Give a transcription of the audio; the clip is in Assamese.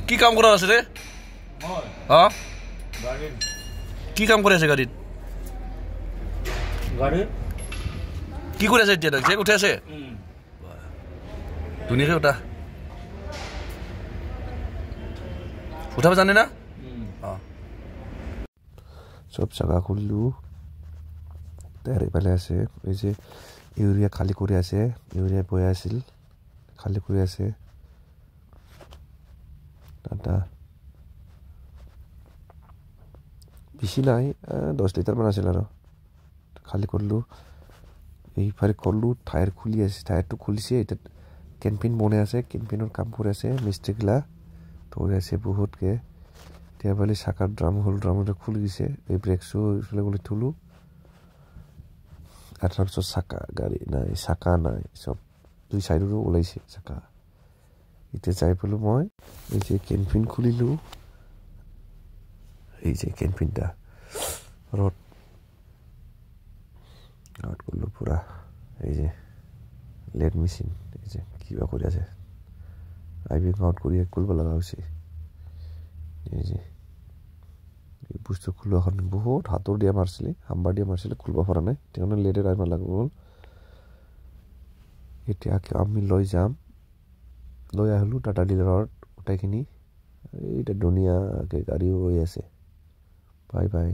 কি কাম কৰা আছে ৰে হা কি কাম কৰি আছে গাড়ীত কি কৰি আছে এতিয়া চেক উঠি আছে ধুনীয়াকৈ উঠাব জানে না চব জাগা খুলিলোঁ তাৰে ইফালে আছে এই যে ইউৰিয়া খালী কৰি আছে ইউৰিয়া বৈ আছিল খালী কৰি আছে দাদা বেছি নাই 10 লিটাৰমান আছিল আৰু খালী কৰিলোঁ এইফালে কৰিলোঁ টায়াৰ খুলি আছে টায়াৰটো খুলিছে এতিয়া কেম্পিন বনাই আছে কেম্পিনৰ কাম কৰি আছে মিস্ত্ৰীগিলা ধৰি আছে বহুতকৈ এতিয়া বোলে চাকাৰ ড্ৰামটো খুলি দিছে এই ব্ৰেক শ্বু এইফালে বুলি থলোঁ আৰু তাৰপিছত চাকা নাই চব দুই চাইডৰো ওলাইছে চাকা এতিয়া যাই পেলোঁ মই এই যে কেম্পিন খুলিলোঁ এই যে কেম্পিনটা ৰড আউট কৰিলোঁ পূৰা এই যে লেড মেচিন এই যে কিবা কৰি আছে আইবিং আউট কৰি কৰিব লগা হৈছে এই যে এই বস্তু খোলোৱাখন বহুত হাতৰ দিয়া মাৰিছিলে হাম্বাৰ দিয়া মাৰিছিলে খুলিব পৰা নাই সেইকাৰণে লেডেৰ আইব লাগিব এতিয়া আমি লৈ যাম লৈ আহিলোঁ টাটা ডিলাৰত গোটেইখিনি এইটা ধুনীয়াকৈ গাড়ীও হৈ আছে বাই বাই